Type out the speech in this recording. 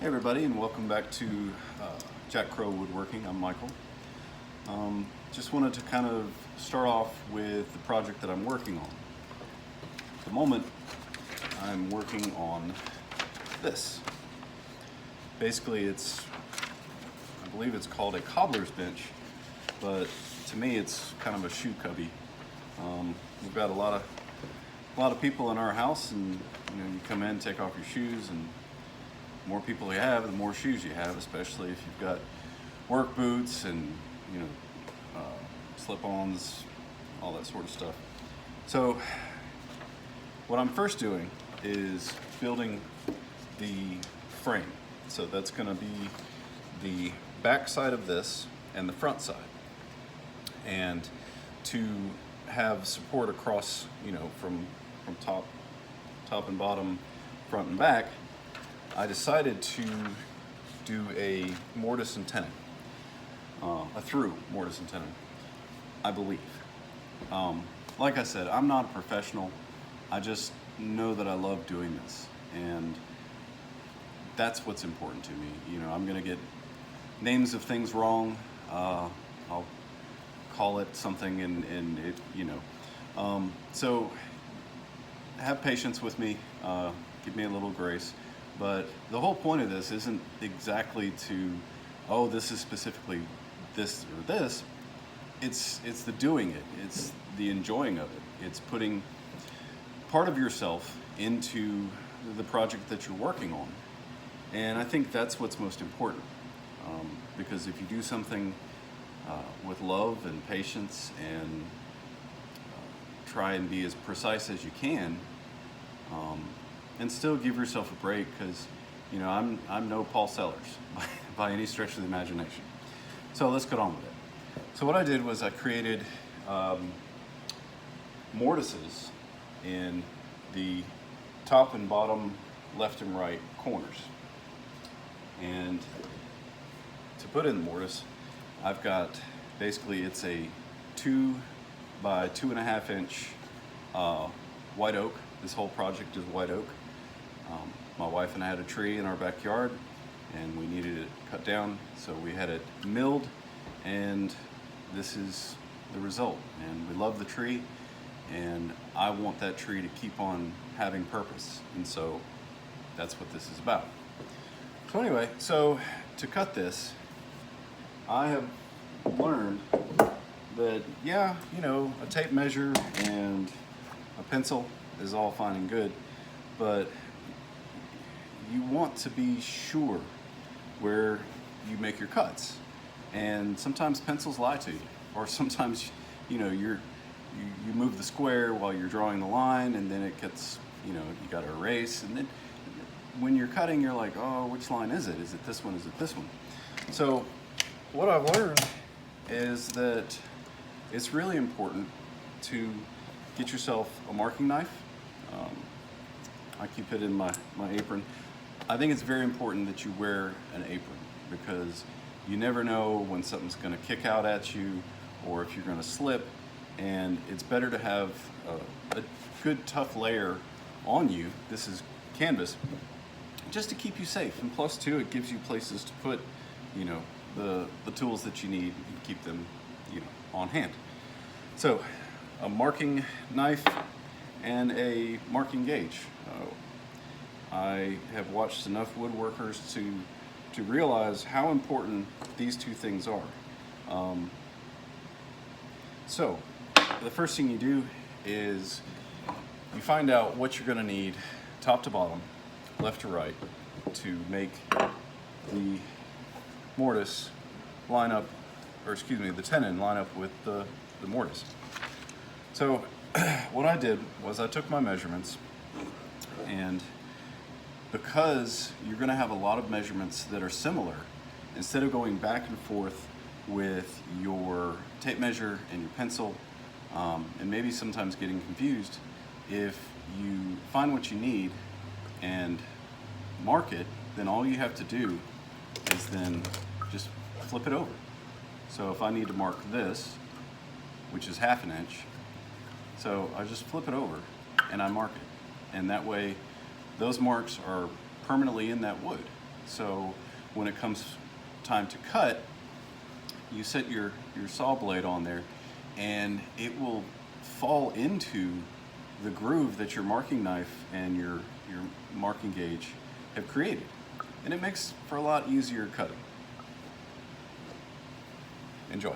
Hey everybody, and welcome back to Jack Crow Woodworking. I'm Michael. Just wanted to kind of start off with the project that I'm working on. At the moment, I'm working on this. Basically, I believe it's called a cobbler's bench, but to me, it's kind of a shoe cubby. We've got a lot of people in our house, and you come in, take off your shoes, and the more people you have, the more shoes you have, especially if you've got work boots and slip-ons, all that sort of stuff. So what I'm first doing is building the frame. So that's going to be the back side of this and the front side. And to have support across, from top and bottom, front and back, I decided to do a mortise and tenon, a through mortise and tenon, I believe. Like I said, I'm not a professional. I just know that I love doing this, and that's what's important to me. I'm gonna get names of things wrong. I'll call it something, and it, so have patience with me. Give me a little grace. But the whole point of this isn't exactly to, this is specifically this or this. It's the doing it. It's the enjoying of it. It's putting part of yourself into the project that you're working on. And I think that's what's most important. Because if you do something with love and patience and try and be as precise as you can, and still give yourself a break, because I'm no Paul Sellers by any stretch of the imagination. So let's get on with it. So what I did was I created mortises in the top and bottom left and right corners. And to put in the mortise, I've got, basically it's a 2 by 2.5 inch white oak. This whole project is white oak. My wife and I had a tree in our backyard, and we needed it cut down, so we had it milled, and this is the result. And we love the tree, and I want that tree to keep on having purpose, and so that's what this is about. So anyway, so to cut this, I have learned that, a tape measure and a pencil is all fine and good, but you want to be sure where you make your cuts. And sometimes pencils lie to you, or sometimes you move the square while you're drawing the line, and then it gets, you got to erase, and then when you're cutting, you're like, which line is it? Is it this one? Is it this one? So what I've learned is that it's really important to get yourself a marking knife. I keep it in my apron. I think it's very important that you wear an apron, because you never know when something's going to kick out at you or if you're going to slip, and it's better to have a good tough layer on you. This is canvas, just to keep you safe, and plus too, it gives you places to put the tools that you need and keep them on hand. So a marking knife and a marking gauge. I have watched enough woodworkers to realize how important these two things are. So the first thing you do is you find out what you're going to need, top to bottom, left to right, to make the mortise line up, the tenon line up with the mortise. So what I did was I took my measurements, and because you're going to have a lot of measurements that are similar, instead of going back and forth with your tape measure and your pencil, and maybe sometimes getting confused, if you find what you need and mark it, then all you have to do is then just flip it over. So if I need to mark this, which is 1/2 inch, so I just flip it over and I mark it. And that way those marks are permanently in that wood. So when it comes time to cut, you set your saw blade on there and it will fall into the groove that your marking knife and your marking gauge have created. And it makes for a lot easier cutting. Enjoy.